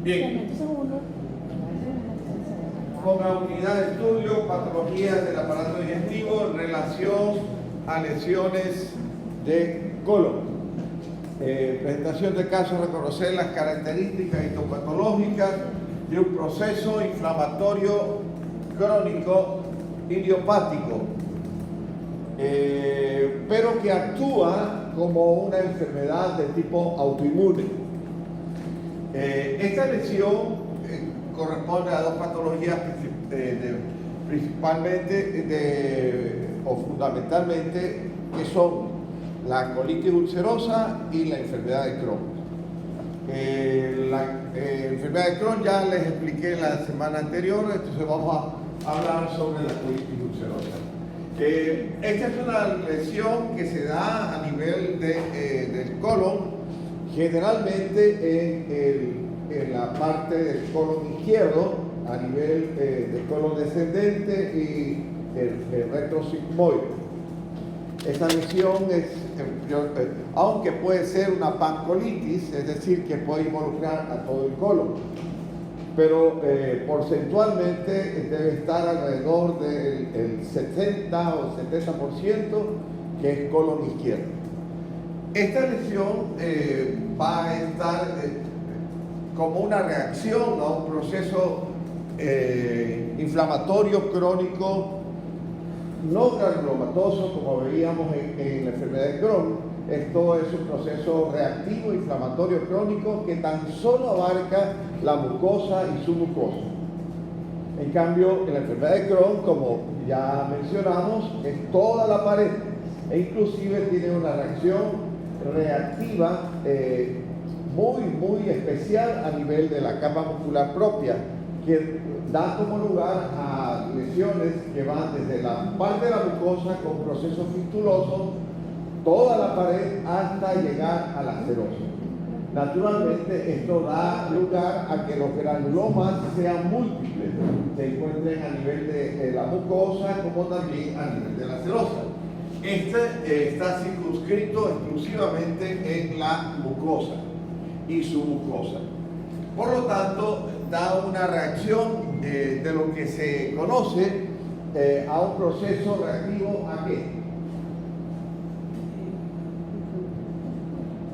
Bien. Con la unidad de estudio, patologías del aparato digestivo en relación a lesiones de colon. Presentación de casos, reconocer las características histopatológicas de un proceso inflamatorio crónico idiopático, pero que actúa como una enfermedad de tipo autoinmune. Esta lesión corresponde a dos patologías principalmente o fundamentalmente, que son la colitis ulcerosa y la enfermedad de Crohn. La enfermedad de Crohn ya les expliqué la semana anterior, entonces vamos a hablar sobre la colitis ulcerosa. Esta es una lesión que se da a nivel del colon, generalmente en la parte del colon izquierdo, a nivel del colon descendente y el retrosigmoide. Esta lesión aunque puede ser una pancolitis, es decir, que puede involucrar a todo el colon, pero porcentualmente debe estar alrededor del 60 o 70% que es colon izquierdo. Esta lesión va a estar como una reacción a un proceso inflamatorio crónico no granulomatoso, como veíamos en la enfermedad de Crohn. Esto es un proceso reactivo inflamatorio crónico que tan solo abarca la mucosa y su mucosa. En cambio, en la enfermedad de Crohn, como ya mencionamos, es toda la pared e inclusive tiene una reacción reactiva muy especial a nivel de la capa muscular propia, que da como lugar a lesiones que van desde la parte de la mucosa con procesos fistulosos, toda la pared, hasta llegar a la serosa. Naturalmente, esto da lugar a que los granulomas sean múltiples, se encuentren a nivel de la mucosa como también a nivel de la serosa. Este está circunscrito exclusivamente en la mucosa y su mucosa. Por lo tanto, da una reacción de lo que se conoce a un proceso reactivo ¿a qué?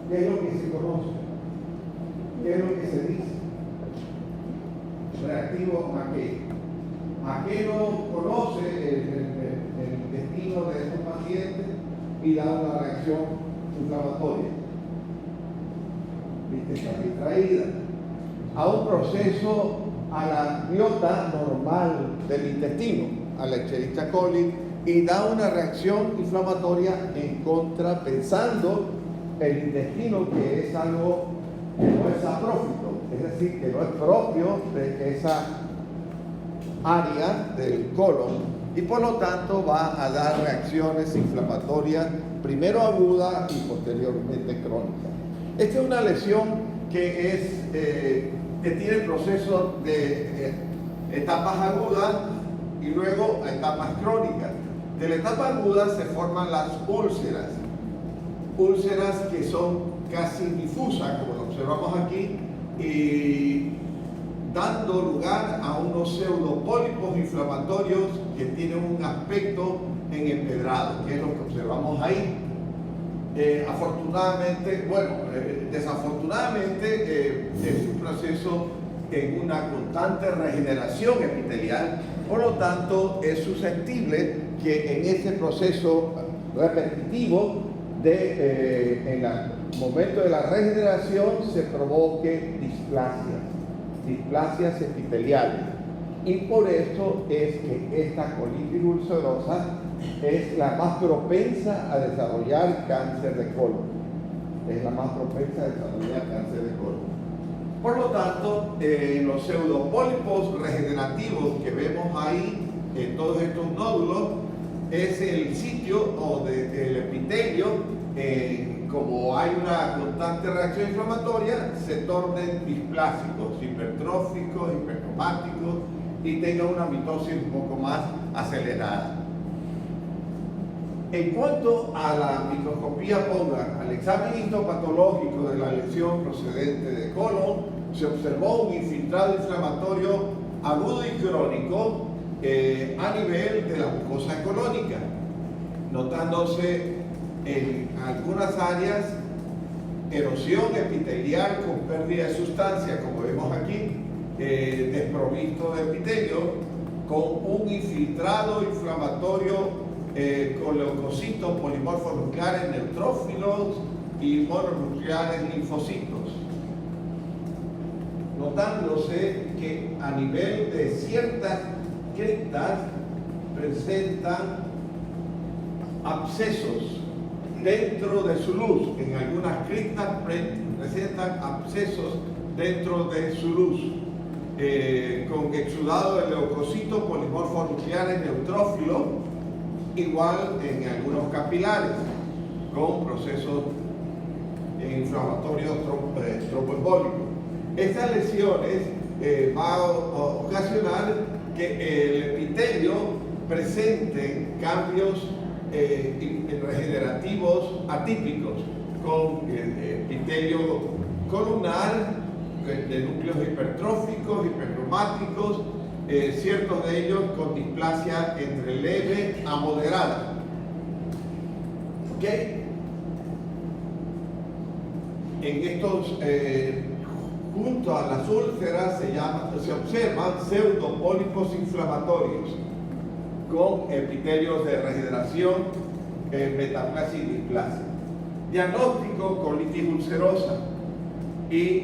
¿Qué es lo que se conoce? ¿Qué es lo que se dice? ¿Reactivo a qué? ¿A qué no conoce el intestino de estos pacientes y da una reacción inflamatoria? ¿Viste? Está distraída. A un proceso, a la biota normal del intestino, a la Escherichia coli, y da una reacción inflamatoria en contra, pensando el intestino que es algo que no es saprófito, es decir, que no es propio de esa área del colon, y por lo tanto va a dar reacciones inflamatorias, primero agudas y posteriormente crónicas. Esta es una lesión que tiene el proceso de etapas agudas y luego etapas crónicas. De la etapa aguda se forman las úlceras que son casi difusas, como lo observamos aquí, y dando lugar a unos pseudopólipos inflamatorios que tienen un aspecto en empedrado, que es lo que observamos ahí. Desafortunadamente es un proceso en una constante regeneración epitelial, por lo tanto es susceptible que en ese proceso repetitivo en el momento de la regeneración se provoque displasias epiteliales, y por eso es que esta colitis ulcerosa es la más propensa a desarrollar cáncer de colon. Es la más propensa a desarrollar cáncer de colon. Por lo tanto, los pseudopólipos regenerativos que vemos ahí en todos estos nódulos es el sitio del epitelio. Como hay una constante reacción inflamatoria, se tornen displásicos, hipertróficos, hipercromáticos y tengan una mitosis un poco más acelerada. En cuanto a la microscopía PONGA, al examen histopatológico de la lesión procedente de colon, se observó un infiltrado inflamatorio agudo y crónico a nivel de la mucosa colónica, notándose en algunas áreas erosión epitelial con pérdida de sustancia, como vemos aquí, desprovisto de epitelio, con un infiltrado inflamatorio con leucocitos polimorfos nucleares neutrófilos y mononucleares linfocitos, notándose que a nivel de ciertas criptas presentan abscesos dentro de su luz. En algunas criptas presentan abscesos dentro de su luz, con exudado de leucocitos polimorfos nucleares neutrófilos, igual en algunos capilares, con procesos inflamatorios tromboembólicos. Estas lesiones van a ocasionar que el epitelio presente cambios regenerativos atípicos, con epitelio columnar de núcleos hipertróficos, hipercromáticos, ciertos de ellos con displasia entre leve a moderada. ¿Ok? En estos, junto a las úlceras se observan pseudopólipos inflamatorios con epitelios de regeneración, metaplasia y displasia. Diagnóstico: colitis ulcerosa. Y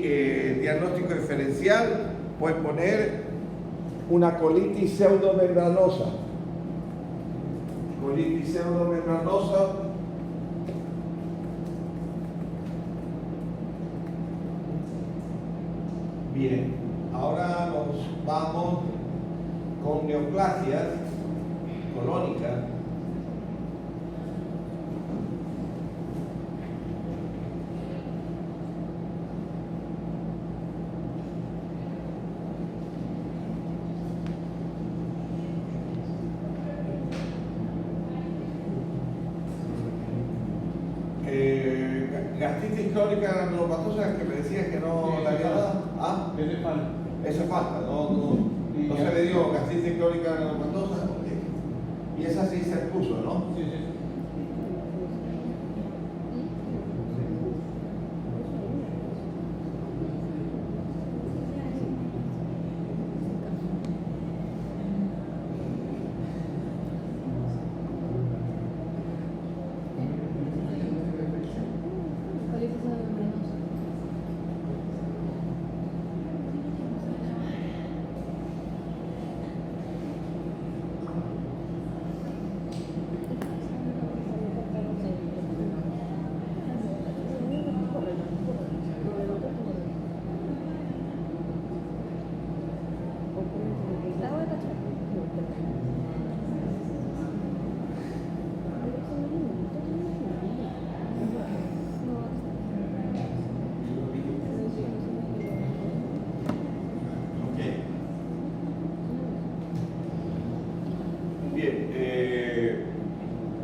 diagnóstico diferencial: pueden poner una colitis pseudomembranosa. Colitis pseudomembranosa. Bien, ahora nos vamos con neoplasias colónicas. Gastritis crónica granulomatosa, que me decías que no la había dado. ¿Ah? Esa falta, no se le dio gastritis crónica granulomatosa. Okay. Y esa sí se puso, ¿no? Sí.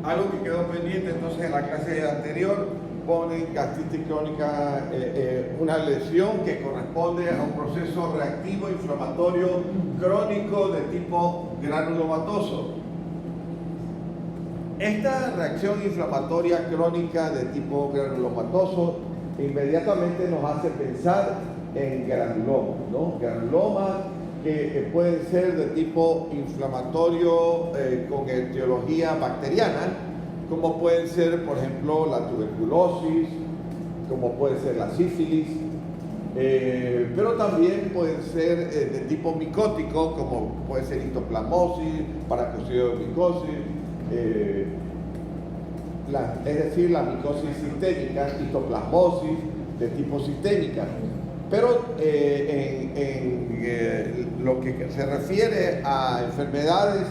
Algo que quedó pendiente entonces en la clase anterior, ponen gastritis crónica, una lesión que corresponde a un proceso reactivo inflamatorio crónico de tipo granulomatoso. Esta reacción inflamatoria crónica de tipo granulomatoso inmediatamente nos hace pensar en granulomas, ¿no? Granulomas que pueden ser de tipo inflamatorio con etiología bacteriana, como pueden ser, por ejemplo, la tuberculosis, como puede ser la sífilis, pero también pueden ser de tipo micótico, como puede ser histoplasmosis, paracociomicosis, es decir, la micosis sistémica, histoplasmosis de tipo sistémica. Pero en lo que se refiere a enfermedades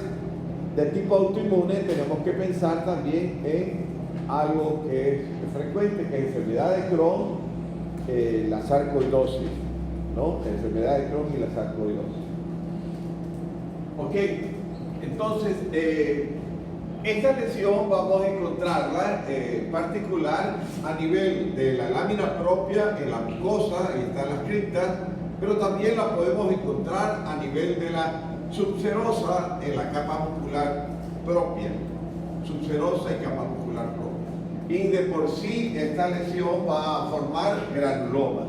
de tipo autoinmune, tenemos que pensar también en algo que es frecuente, que es enfermedad de Crohn, la sarcoidosis, ¿no? Enfermedad de Crohn y la sarcoidosis. Ok, entonces, Esta lesión vamos a encontrarla particular a nivel de la lámina propia en la mucosa, ahí están las criptas, pero también la podemos encontrar a nivel de la subserosa en la capa muscular propia, subserosa y capa muscular propia. Y de por sí esta lesión va a formar granulomas.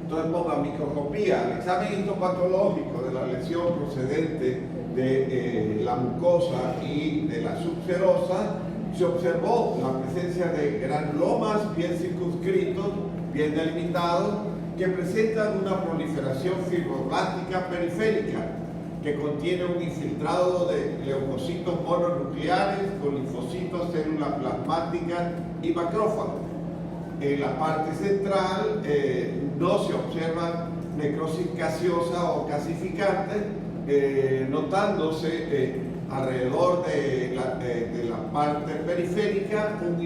Entonces ponga microscopía, el examen histopatológico de la lesión procedente de la mucosa y de la subserosa, se observó la presencia de granulomas bien circunscritos, bien delimitados, que presentan una proliferación fibroblástica periférica, que contiene un infiltrado de leucocitos mononucleares con linfocitos, células plasmáticas y macrófagos. En la parte central no se observa necrosis gaseosa o gasificante, notándose alrededor de la parte periférica un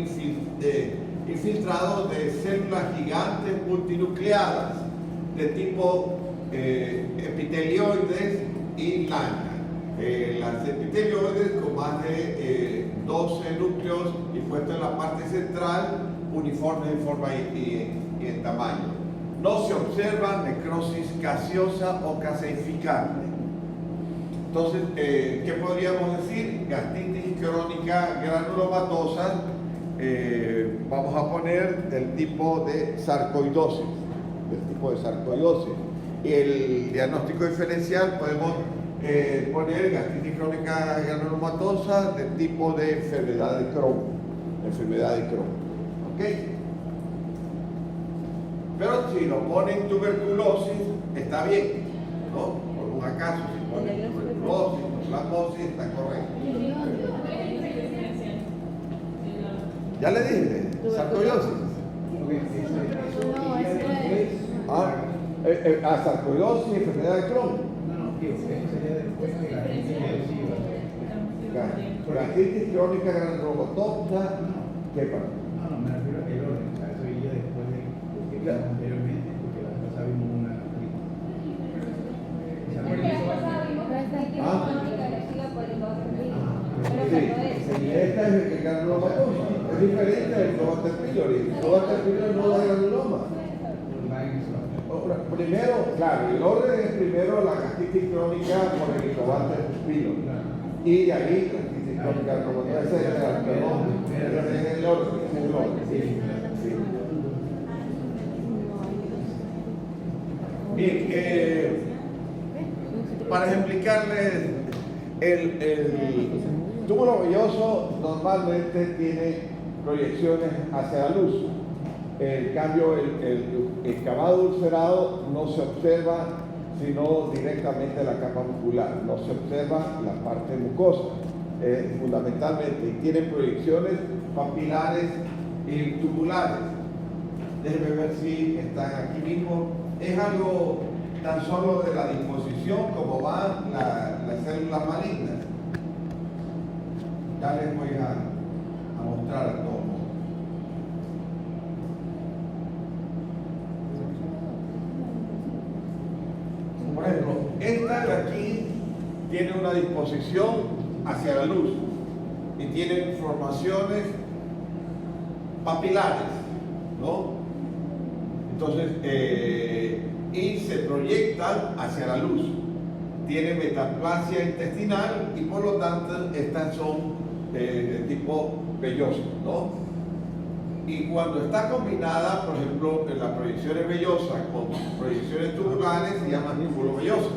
infiltrado de células gigantes multinucleadas de tipo epitelioides y lana. Las epitelioides con más de 12 núcleos y puestos en la parte central, uniformes en forma y en tamaño. No se observa necrosis gaseosa o gaseificante. Entonces, ¿qué podríamos decir? Gastritis crónica granulomatosa, vamos a poner del tipo de sarcoidosis, Y el diagnóstico diferencial podemos poner gastritis crónica granulomatosa del tipo de enfermedad de Crohn, ¿ok? Pero si lo ponen tuberculosis, está bien, ¿no? Por un acaso, si ponen tuberculosis, plasmosis, está correcto. Ya le dije, sarcoidosis. Sarcoidosis, enfermedad de Crohn. Gastritis crónica granulomatosa, ¿qué pasa? Me refiero a que el orden, a eso iría después de que anteriormente, porque la vez pasada vimos una Sí, esta es el granulomatosa, es diferente del Helicobacter pylori. El Helicobacter pylori no da granuloma. Primero, claro, el orden es primero la gastritis crónica por el Helicobacter pylori. Y de ahí gastritis crónica granulomatosa, ese es el orden. Sí. Bien, para ejemplificarles, el túbulo velloso normalmente tiene proyecciones hacia la luz. En cambio, el cavado ulcerado no se observa sino directamente la capa muscular, no se observa la parte mucosa, fundamentalmente, y tiene proyecciones papilares y tubulares. Déjenme ver si están aquí mismo. Es algo tan solo de la disposición como van las células malignas. Ya les voy a mostrar a todos. Por ejemplo, esta de aquí tiene una disposición hacia la luz y tiene formaciones papilares, ¿no? Entonces, y se proyectan hacia la luz. Tiene metaplasia intestinal y por lo tanto estas son de tipo velloso, ¿no? Y cuando está combinada, por ejemplo, en las proyecciones vellosas con proyecciones tubulares, se llama túbulo velloso.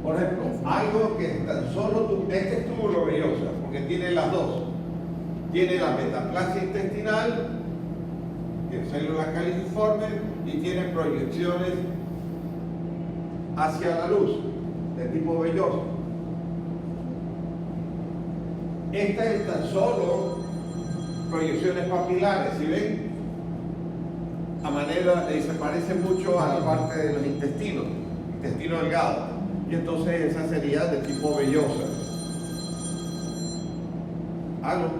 Por ejemplo, algo que tan solo este es túbulo velloso, porque tiene las dos. Tiene la metaplasia intestinal, tiene células caliciformes y tiene proyecciones hacia la luz, de tipo velloso. Esta es tan solo proyecciones papilares, ¿sí ven? A manera, se parece mucho a la parte de los intestino delgado. Y entonces esa sería de tipo vellosa. ¿Aló?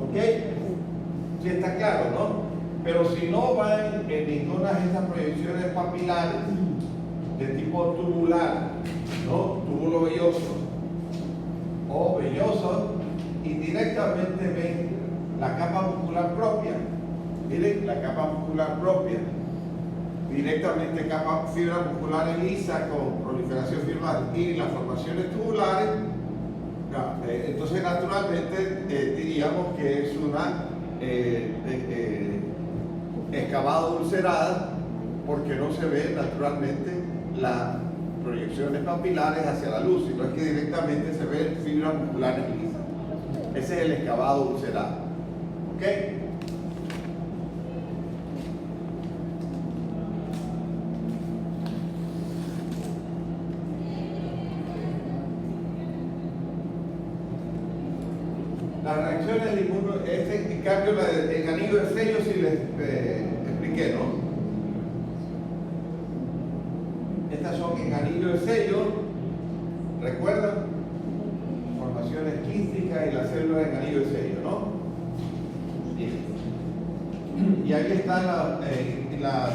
¿Ok? Si está claro. claro, ¿no? Pero si no van en ninguna de estas proyecciones papilares de tipo tubular, ¿no? Túbulo velloso o velloso, y directamente ven la capa muscular propia. Miren, la capa muscular propia, directamente capa fibra muscular lisa con proliferación fibril y las formaciones tubulares. Entonces naturalmente diríamos que es una excavada ulcerada, porque no se ve naturalmente las proyecciones papilares hacia la luz, sino es que directamente se ven fibras musculares lisas. Ese es el excavado ulcerado. ¿Ok? Las reacciones de en cambio, en anillo de sello sí les expliqué, ¿no? Estas son en anillo de sello, ¿recuerdan? Formaciones quísticas y las células en anillo de sello, ¿no? Bien. Y ahí están las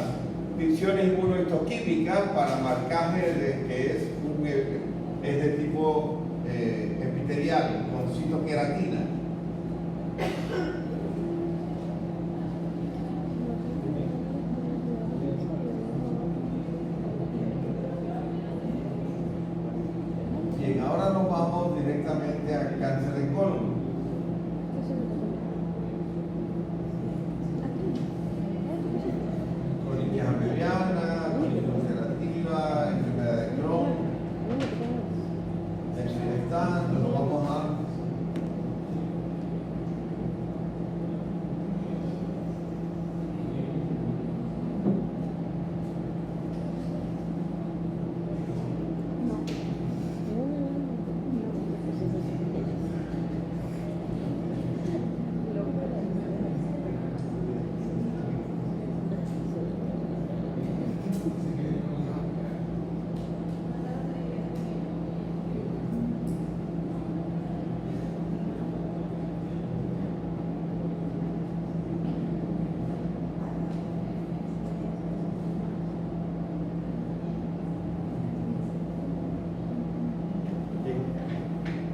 divisiones inmunohistoquímicas para marcaje de que es de tipo epitelial, con citoqueratina. Bien, ahora nos vamos directamente al cáncer de colon. Colitis ambeliana, colitis ulcerativa, enfermedad de Crohn, exilestando, nos vamos a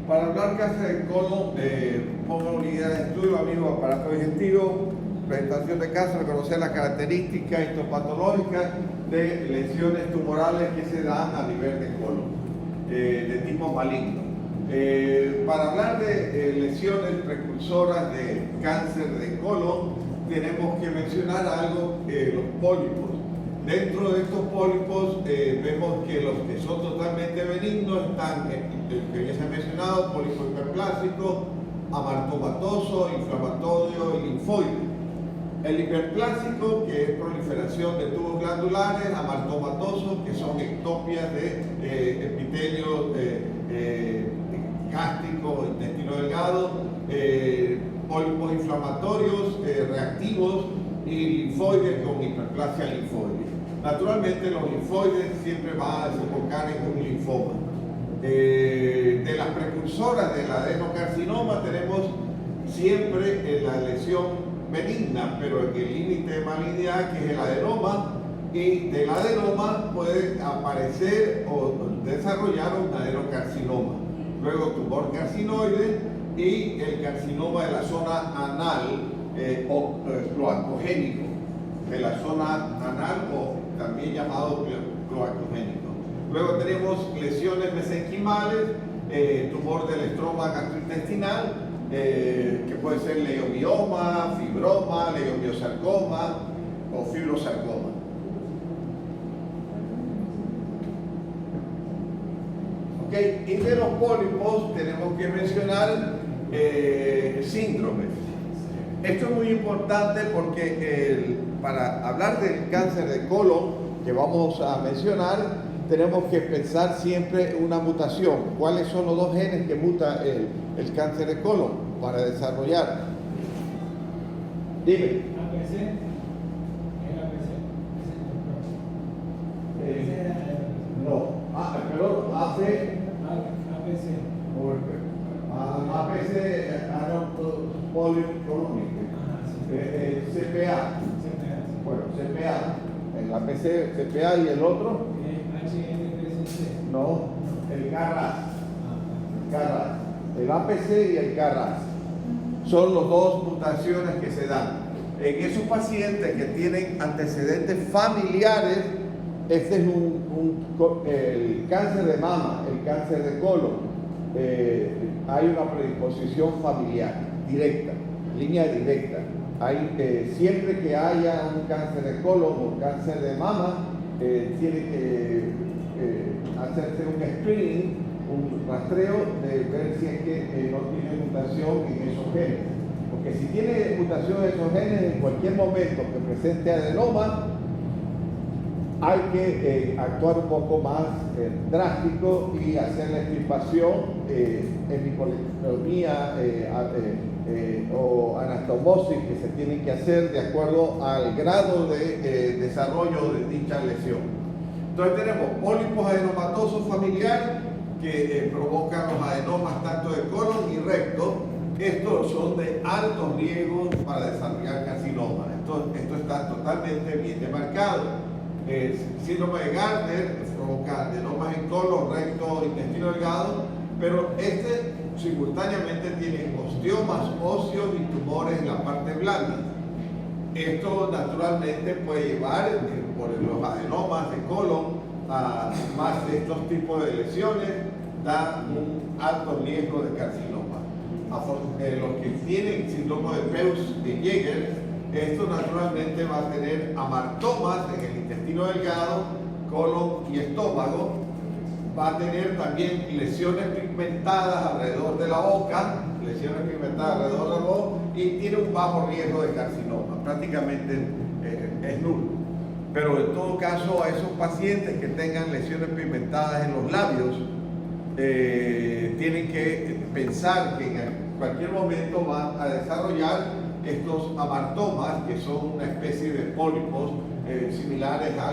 para hablar cáncer de colon, pongo unidad de estudio, amigos, aparato digestivo, presentación de caso, reconocer las características histopatológicas de lesiones tumorales que se dan a nivel de colon, de tipo maligno. Para hablar de lesiones precursoras de cáncer de colon, tenemos que mencionar algo, los pólipos. Dentro de estos pólipos vemos que los que son totalmente benignos están, el que ya se ha mencionado, pólipo hiperplásico, amartomatoso, inflamatorio y linfoide. El hiperplásico, que es proliferación de tubos glandulares, amartomatoso, que son ectopias de epitelio gástrico, intestino delgado, pólipos inflamatorios reactivos y linfoides con hiperplasia linfoide. Naturalmente los linfoides siempre van a desembocar en un linfoma. De las precursoras del adenocarcinoma tenemos siempre la lesión benigna, pero en el límite de malignidad, que es el adenoma, y del adenoma puede aparecer o desarrollar un adenocarcinoma. Luego tumor carcinoide y el carcinoma de la zona anal o cloacogénico, de la zona anal o también llamado cloacogénico. Luego tenemos lesiones mesenquimales, tumor del estroma gastrointestinal, que puede ser leiomioma, fibroma, leiomiosarcoma o fibrosarcoma. Okay. Y de los pólipos tenemos que mencionar síndromes. Esto es muy importante porque para hablar del cáncer de colon que vamos a mencionar, tenemos que pensar siempre una mutación. ¿Cuáles son los dos genes que muta el cáncer de colon para desarrollar? Dime. APC. ¿El APC? No. Perdón, APC. APC, polyclonic. CPA. Bueno, CPA. El APC, CPA y el otro. HNPCC. No, el CARAS. CARAS. El APC y el CARAS. Son las dos mutaciones que se dan. En esos pacientes que tienen antecedentes familiares, este es el cáncer de mama, el cáncer de colon. Hay una predisposición familiar directa, línea directa. Siempre que haya un cáncer de colon o cáncer de mama, tiene que hacerse un screening, un rastreo de ver si es que no tiene mutación en esos genes. Porque si tiene mutación en esos genes, en cualquier momento que presente adenoma, hay que actuar un poco más drástico y hacer la extirpación, hemicolectomía o anastomosis que se tienen que hacer de acuerdo al grado de desarrollo de dicha lesión. Entonces tenemos pólipos adenomatosos familiares que provocan los adenomas tanto de colon y recto. Estos son de alto riesgo para desarrollar carcinoma. Esto está totalmente bien demarcado. El síndrome de Gardner provoca adenomas en colon, recto, intestino delgado, pero simultáneamente tiene osteomas óseos y tumores en la parte blanda. Esto naturalmente puede llevar por los adenomas de colon a más de estos tipos de lesiones, da un alto riesgo de carcinoma. Los que tienen síndrome de Peutz de Jeghers, esto naturalmente va a tener amartomas en el intestino delgado, colon y estómago. Va a tener también lesiones pigmentadas alrededor de la boca, y tiene un bajo riesgo de carcinoma, prácticamente es nulo. Pero en todo caso, a esos pacientes que tengan lesiones pigmentadas en los labios, tienen que pensar que en cualquier momento van a desarrollar estos amartomas, que son una especie de pólipos similares a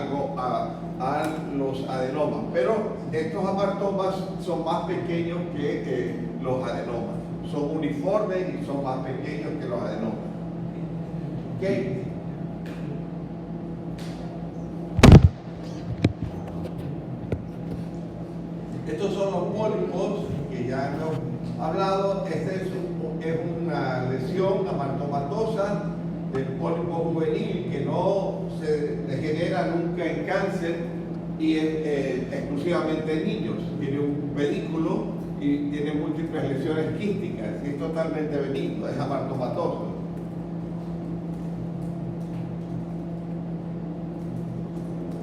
los adenomas. Pero estos amartomas son más pequeños que los adenomas. Son uniformes y son más pequeños que los adenomas. ¿Okay? Estos son los pólipos que ya hemos hablado. Este es una lesión amartomatosa del pólipo juvenil que no se degenera nunca en cáncer y es exclusivamente en niños. Tiene un pedículo y tiene múltiples lesiones quísticas y es totalmente benigno, es amartomatoso.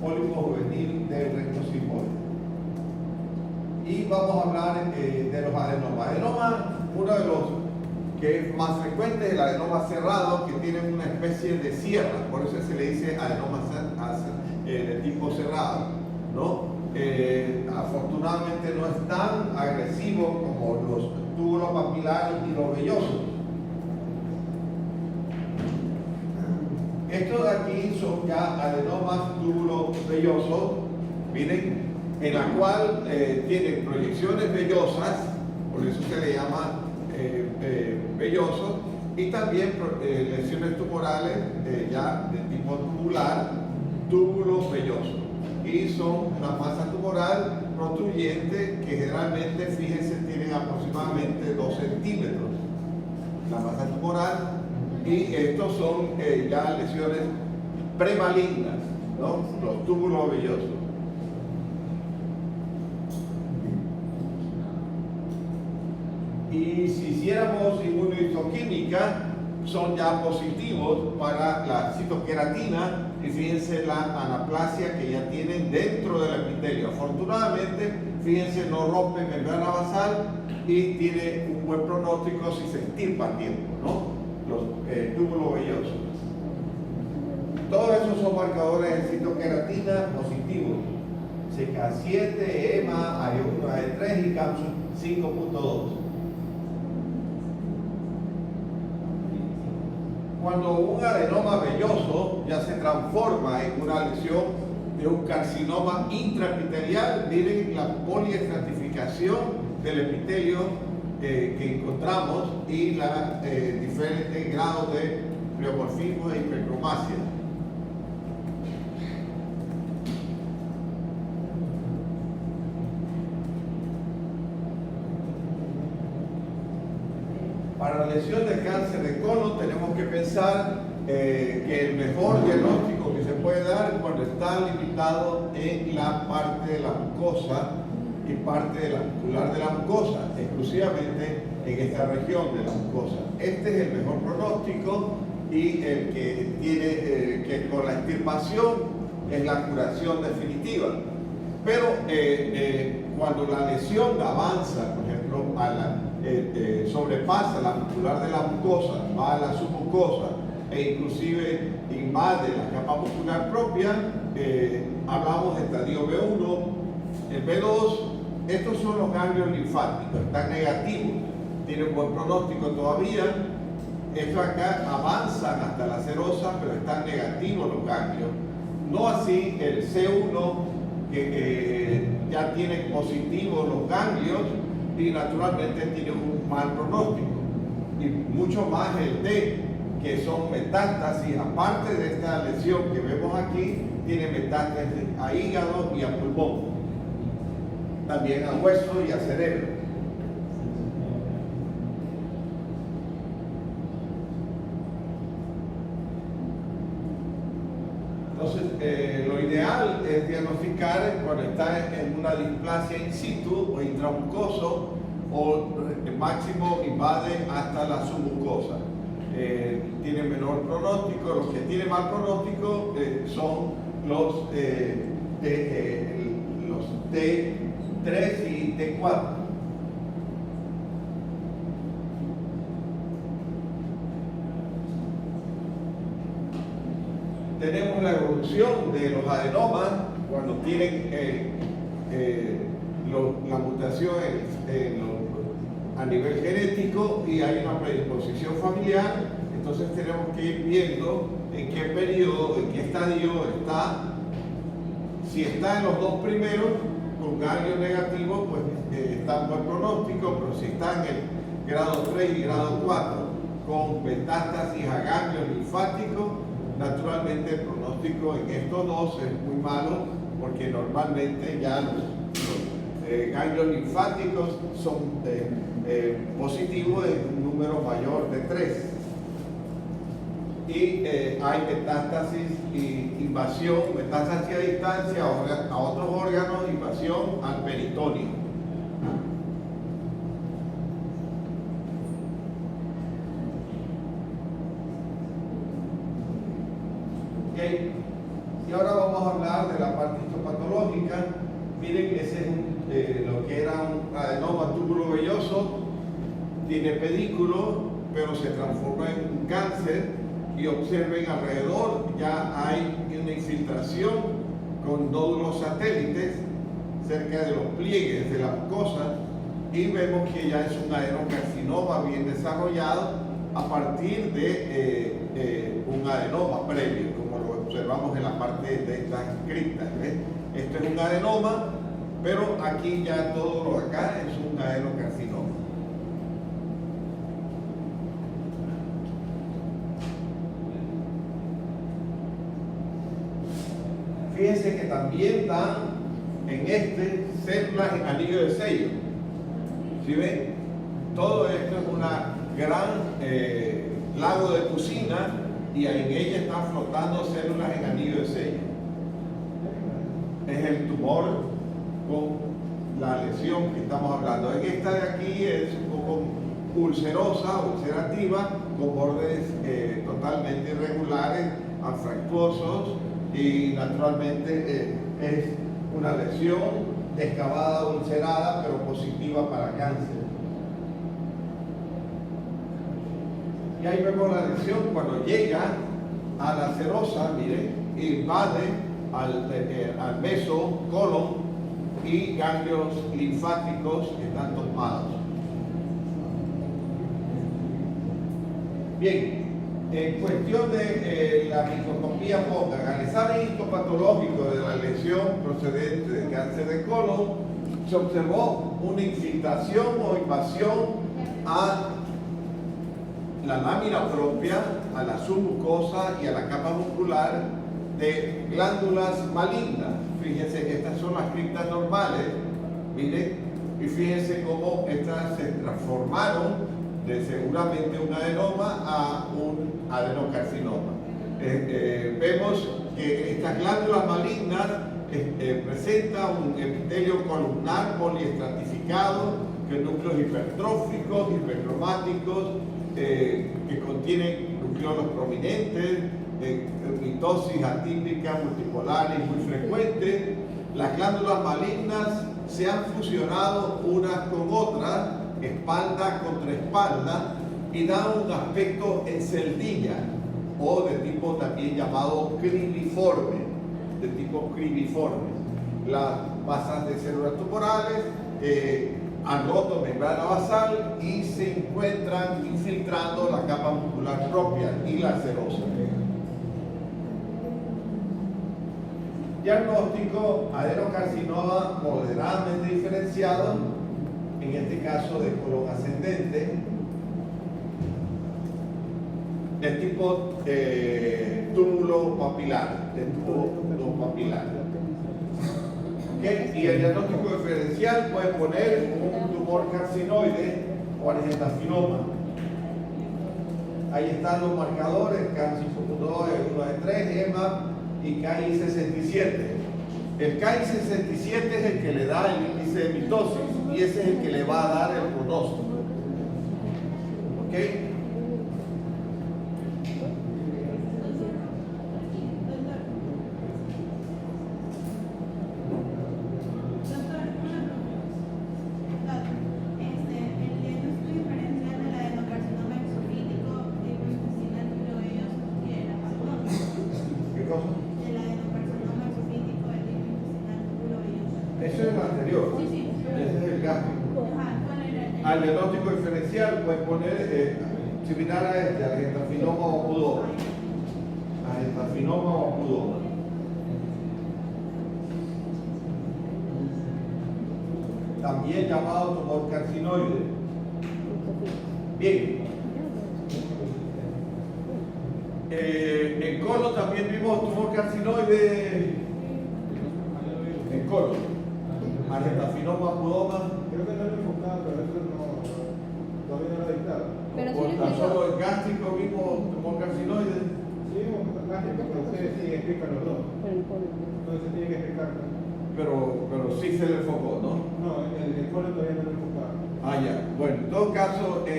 Pólipo juvenil del recto sigmoide. Y vamos a hablar de los adenomas. Adenomas, uno de los que es más frecuente es el adenoma cerrado, que tiene una especie de sierra, por eso se le dice adenoma de tipo cerrado, ¿no? Afortunadamente no es tan agresivo como los túbulos papilares y los vellosos. Estos de aquí son ya adenomas túbulos vellosos, miren, en la cual tienen proyecciones vellosas, por eso se le llama velloso, y también lesiones tumorales ya de tipo tubular, túbulos vellosos. Y son una masa tumoral protuyente que generalmente, fíjense, tienen aproximadamente 2 centímetros la masa tumoral, y estos son ya lesiones premalignas, ¿no? Los túbulos vellosos. Y si hiciéramos inmunohistoquímica, son ya positivos para la citoqueratina, y fíjense la anaplasia que ya tienen dentro del epitelio. Afortunadamente, fíjense, no rompen membrana basal y tiene un buen pronóstico si se extirpa a tiempo, ¿no? Los túbulos vellosos. Todos esos son marcadores de citoqueratina positivos. CK7, EMA, AE1, AE3 y CAMSU 5.2. Cuando un adenoma velloso ya se transforma en una lesión de un carcinoma intraepitelial, miren la poliestratificación del epitelio que encontramos y la diferentes grados de pleomorfismo e hipercromasia. Para la lesión de cáncer de colon tenemos que pensar que el mejor diagnóstico que se puede dar es cuando está limitado en la parte de la mucosa y parte de la muscular de la mucosa, exclusivamente en esta región de la mucosa. Este es el mejor pronóstico y el que tiene que con la extirpación es la curación definitiva. Pero cuando la lesión avanza, por ejemplo, sobrepasa la muscular de la mucosa, va a la submucosa e inclusive invade la capa muscular propia, hablamos de estadio B1, el B2, estos son los ganglios linfáticos, están negativos, tienen buen pronóstico todavía. Estos acá avanzan hasta la serosa, pero están negativos los ganglios. No así el C1, que ya tiene positivos los ganglios y naturalmente tiene un mal pronóstico. Y mucho más el D, que son metástasis, aparte de esta lesión que vemos aquí, tiene metástasis a hígado y a pulmón, también a hueso y a cerebro. Entonces, lo ideal es diagnosticar cuando está en una displasia in situ o intramucoso, o el máximo invade hasta la submucosa. Tiene menor pronóstico. Los que tienen mal pronóstico son los T3 y T4. Tenemos la evolución de los adenomas cuando tienen la mutación a nivel genético y hay una predisposición familiar. Entonces tenemos que ir viendo en qué periodo, en qué estadio está. Si está en los dos primeros con ganglios negativos, pues está en buen pronóstico, pero si está en el grado 3 y grado 4 con metástasis a ganglios linfáticos, naturalmente el pronóstico en estos dos es muy malo, porque normalmente ya los ganglios linfáticos son positivos en un número mayor de 3. Y hay metástasis y invasión, metástasis a distancia a otros órganos, invasión al peritoneo. Okay. Y ahora vamos a hablar de la parte histopatológica. Miren, ese es lo que era un adenoma túbulo velloso, tiene pedículo, pero se transforma en un cáncer. Y observen alrededor, ya hay una infiltración con nódulos satélites cerca de los pliegues de la mucosa, y vemos que ya es un adenocarcinoma bien desarrollado a partir de un adenoma previo, como lo observamos en la parte de estas criptas. Esto es un adenoma, pero aquí ya todo lo acá es un adenocarcinoma. Fíjense que también dan en células en anillo de sello. ¿Sí ven? Todo esto es una gran lago de Cucina, y en ella están flotando células en anillo de sello. Es el tumor con la lesión que estamos hablando. En esta de aquí es un poco ulcerativa, con bordes totalmente irregulares, anfractuosos, y naturalmente es una lesión descamada, ulcerada, pero positiva para cáncer. Y ahí vemos la lesión cuando llega a la serosa, miren, invade al mesocolon y ganglios linfáticos que están tomados. Bien. En cuestión de la microscopía pongan al examen histopatológico de la lesión procedente de cáncer de colon, se observó una infiltración o invasión a la lámina propia a la submucosa y a la capa muscular de glándulas malignas. Fíjense que estas son las criptas normales, miren, y fíjense cómo estas se transformaron de seguramente un adenoma a un adenocarcinoma. Vemos que estas glándulas malignas presentan un epitelio columnar poliestratificado, con núcleos hipertróficos, hipercromáticos, que contienen nucleolos prominentes, mitosis atípica, multipolar y muy frecuente. Las glándulas malignas se han fusionado unas con otras, espalda contra espalda, y dan un aspecto en celdilla, o de tipo también llamado cribiforme, de tipo cribiforme. Las masas de células tumorales han roto membrana basal y se encuentran infiltrando la capa muscular propia y la serosa. Diagnóstico: adenocarcinoma moderadamente diferenciado, en este caso de colon ascendente, de tipo túmulo papilar, ¿Okay? Y el diagnóstico diferencial puede poner un tumor carcinoide o argentafinoma. Ahí están los marcadores: CAN5.2, E1E3, EMA y KI67. El KI67 es el que le da el índice de mitosis y ese es el que le va a dar el pronóstico. ¿Ok? Eso es el anterior. Sí, sí. Ese es el gástrico. Al diagnóstico diferencial puedes poner similar a este, argentafinoma o pudoma. Argentafinoma o pudoma. También llamado tumor carcinoide. Bien. En colon también vimos tumor carcinoide. En colon. Argentafinoma, pudoma. Creo que no lo he enfocado, pero eso todavía no lo he dictado. Pero Por sí tan lo solo el gástrico vimos tumor carcinoide. Sí, gástrico, pero ustedes sí explican los dos. Entonces tiene que explicarlo. Pero sí se le enfocó, ¿no? No, el colon todavía no lo he enfocado. Ah, ya. Bueno, en todo caso,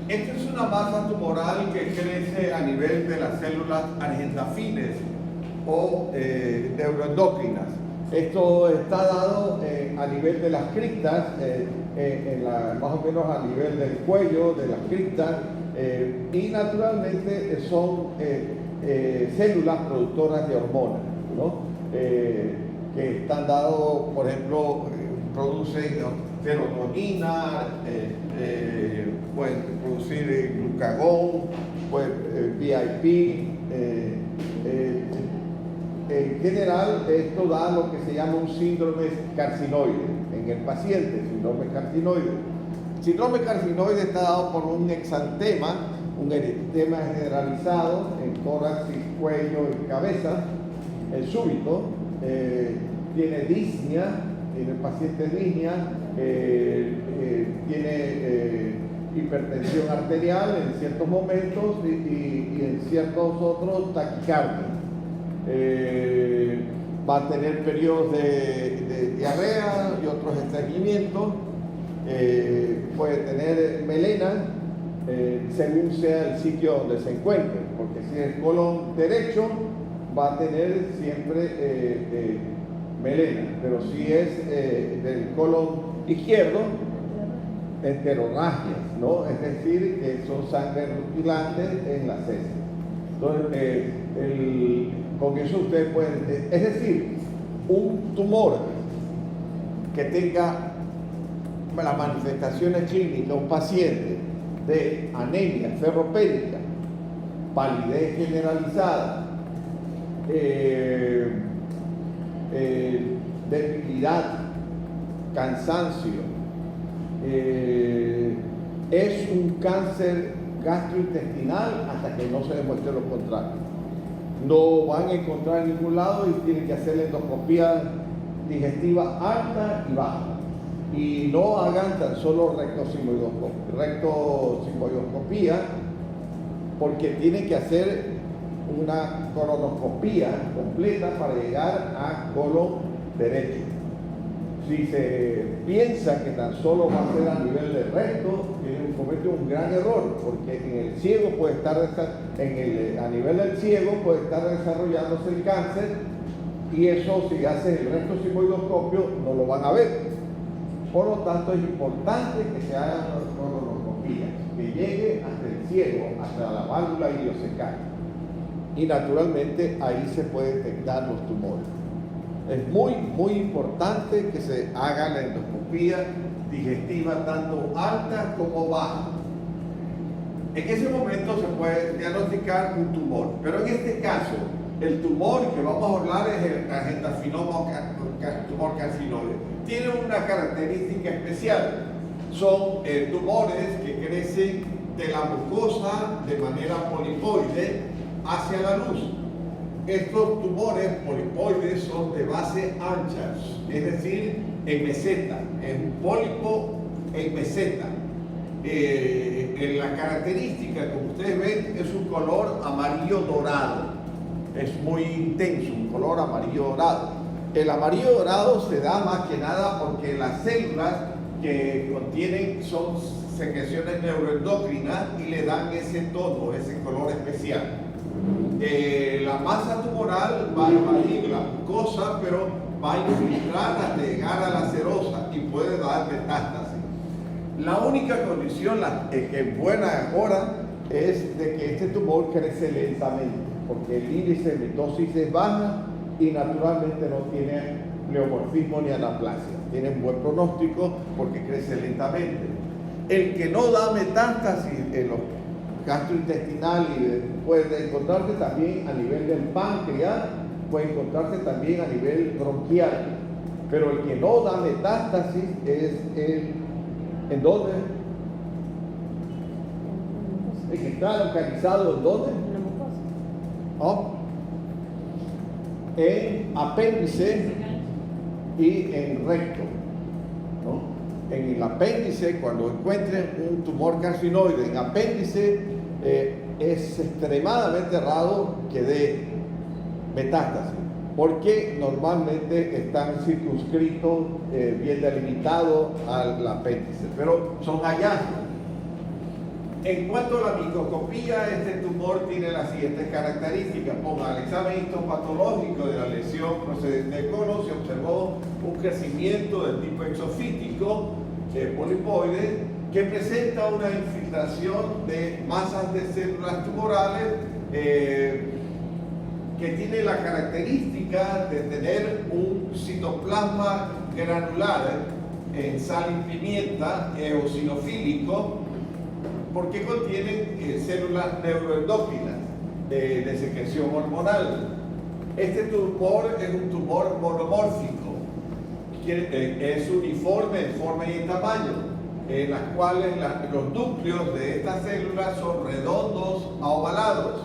esta es una masa tumoral que crece a nivel de las células argentafines o neuroendocrinas. Esto está dado a nivel de las cristas, más o menos a nivel del cuello, de las cristas, y naturalmente son células productoras de hormonas, ¿no? Que están dados, por ejemplo, producen serotonina, pueden producir glucagón, VIP. En general, esto da lo que se llama un síndrome carcinoide en el paciente, síndrome carcinoide. El síndrome carcinoide está dado por un exantema, un eritema generalizado en tórax, cuello y cabeza, súbito. Tiene disnea, tiene el paciente disnea, tiene hipertensión arterial en ciertos momentos y en ciertos otros taquicardia. Va a tener periodos de diarrea y otros estreñimientos. Puede tener melena según sea el sitio donde se encuentre, porque si es colon derecho va a tener siempre melena, pero si es del colon izquierdo, enterorragias, ¿no? Es decir, que son sangre rutilante en las heces. Entonces, con eso ustedes pueden, es decir, un tumor que tenga las manifestaciones clínicas, un paciente de anemia ferropénica, palidez generalizada, debilidad, cansancio, es un cáncer gastrointestinal hasta que no se demuestre lo contrario. No van a encontrar en ningún lado y tienen que hacer endoscopía digestiva alta y baja. Y no hagan tan solo rectosigmoidoscopía, porque tienen que hacer una colonoscopía completa para llegar a colon derecho. Si se piensa que tan solo va a ser a nivel del recto, comete un gran error, porque en el ciego puede estar, a nivel del ciego puede estar desarrollándose el cáncer, y eso, si haces el rectosigmoidoscopio, no lo van a ver. Por lo tanto, es importante que se hagan colonoscopías, que llegue hasta el ciego, hasta la válvula ileocecal. Y naturalmente ahí se pueden detectar los tumores. Es muy, muy importante que se haga la endoscopía digestiva tanto alta como baja. En ese momento se puede diagnosticar un tumor, pero en este caso, el tumor que vamos a hablar es el angioedema tumor carcinoide. Tiene una característica especial. Son tumores que crecen de la mucosa de manera polipoide hacia la luz. Estos tumores polipoides son de base ancha, es decir, en meseta, es un pólipo en meseta. La característica, como ustedes ven, es un color amarillo dorado, es muy intenso, un color amarillo dorado. El amarillo dorado se da más que nada porque las células que contienen son secreciones neuroendocrinas y le dan ese tono, ese color especial. La masa tumoral va a invadir la mucosa, pero va a infiltrar hasta llegar a la serosa y puede dar metástasis. La única condición que es buena ahora es de que este tumor crece lentamente, porque el índice de mitosis es baja y naturalmente no tiene pleomorfismo ni anaplasia. Tiene un buen pronóstico porque crece lentamente. El que no da metástasis en los gastrointestinal y puede encontrarse también a nivel del páncreas, puede encontrarse también a nivel bronquial, pero el que no da metástasis es ¿en dónde? El que está localizado ¿en dónde? ¿Oh? En apéndice y en recto, ¿no? En el apéndice, cuando encuentren un tumor carcinoide en apéndice, es extremadamente raro que dé metástasis, porque normalmente están circunscritos, bien delimitados al apéndice, pero son hallazgos. En cuanto a la microscopía, este tumor tiene las siguientes características. Ponga el examen histopatológico de la lesión procedente del colon, se observó un crecimiento del tipo exofítico polipoide que presenta una infiltración de masas de células tumorales que tiene la característica de tener un citoplasma granular en sal y pimienta eosinofílico, porque contienen células neuroendocrinas de secreción hormonal. Este tumor es un tumor monomórfico, es uniforme en forma y en tamaño, en las cuales los núcleos de estas células son redondos a ovalados,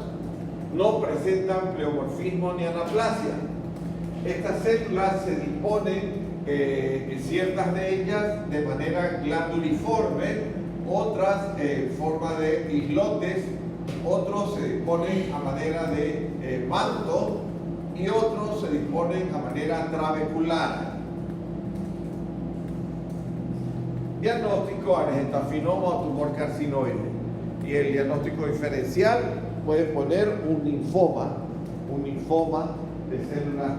no presentan pleomorfismo ni anaplasia. Estas células se disponen, ciertas de ellas de manera glandulariforme, otras en forma de islotes, otros se disponen a manera de manto y otros se disponen a manera trabecular. Diagnóstico: angioedema o tumor carcinoide. Y el diagnóstico diferencial puede poner un linfoma de células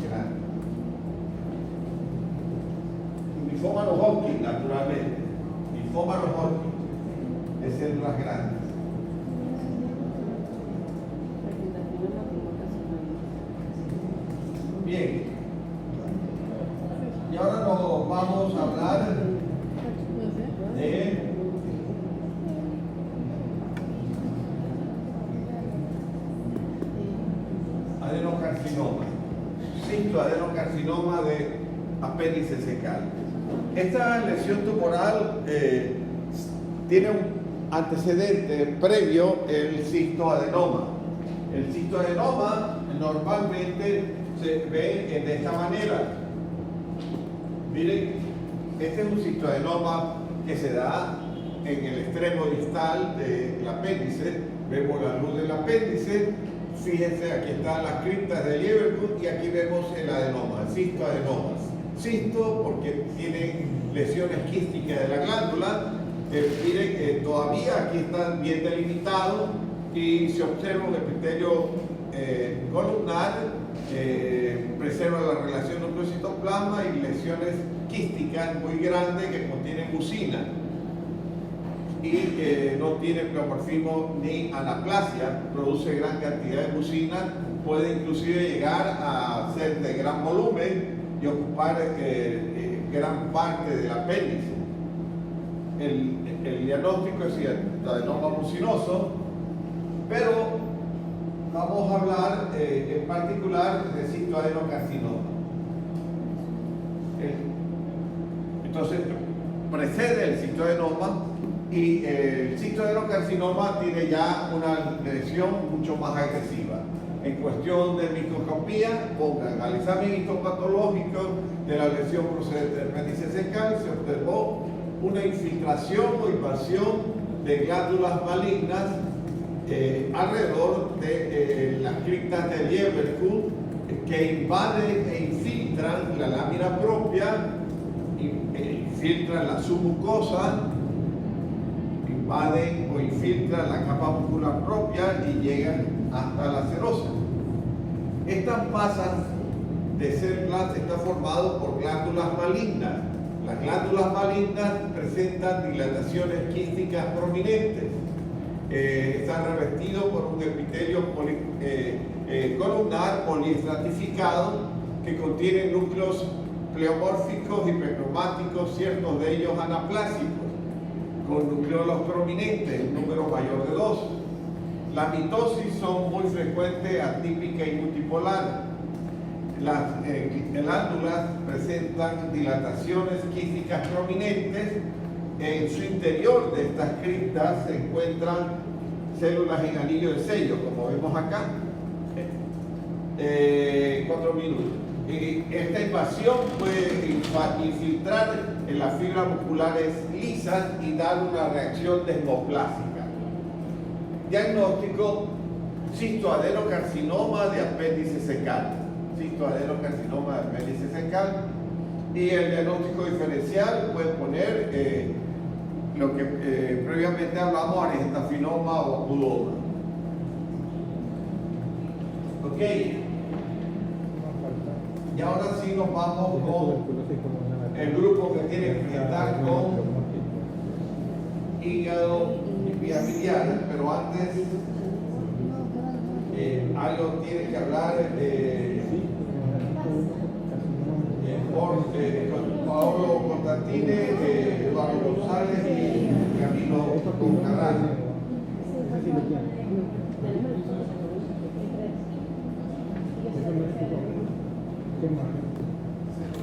grandes. Un linfoma no Hodgkin, naturalmente. Linfoma no Hodgkin, de células grandes. Bien. Y ahora nos vamos a hablar de adenocarcinoma, citoadenocarcinoma de apéndice secal. Esta lesión tumoral tiene antecedente previo el cistoadenoma. El cistoadenoma normalmente se ve de esta manera. Miren, este es un cistoadenoma que se da en el extremo distal del apéndice. Vemos la luz del apéndice. Fíjense, aquí están las criptas de Lieberkühn y aquí vemos el adenoma, el cistoadenomas. Cisto porque tienen lesiones quísticas de la glándula. Miren, todavía aquí están bien delimitados y se observa un epitelio columnar, preserva la relación núcleo-citoplasma y lesiones quísticas muy grandes que contienen mucina y no tiene pleomorfismo ni anaplasia, produce gran cantidad de mucina, puede inclusive llegar a ser de gran volumen y ocupar gran parte del apéndice. El diagnóstico es adenoma mucinoso, pero vamos a hablar en particular de cistoadenocarcinoma. Entonces, precede el cistoadenoma y el cistoadenocarcinoma tiene ya una lesión mucho más agresiva. En cuestión de microscopía, pongan al examen histopatológico de la lesión procedente del apéndice secal, se observó una infiltración o invasión de glándulas malignas alrededor de las criptas de Lieberkühn que invaden e infiltran la lámina propia, infiltran la submucosa, invaden o infiltran la capa muscular propia y llegan hasta la serosa. Estas masas de células están formadas por glándulas malignas. Las glándulas malignas presentan dilataciones quísticas prominentes. Están revestidos por un epitelio columnar poliestratificado que contiene núcleos pleomórficos, hipercromáticos, ciertos de ellos anaplásicos, con nucleolos prominentes, un número mayor de 2. La mitosis son muy frecuentes, atípica y multipolar. Las glándulas presentan dilataciones quísticas prominentes. En su interior de estas criptas se encuentran células en anillo de sello, como vemos acá. 4 minutos. Esta invasión puede infiltrar en las fibras musculares lisas y dar una reacción desmoplásica. Diagnóstico: cistoadenocarcinoma de apéndice secal. Cistoadenocarcinoma de apéndice secal. Y el diagnóstico diferencial puede poner lo que previamente hablamos, angiogenofinoma o acudoma. Ok. Y ahora sí nos vamos con el grupo que tiene que enfrentar con hígado y vía biliar, pero antes algo tiene que hablar con Paolo Constantine, Eduardo González y Camilo Concarrano. Tema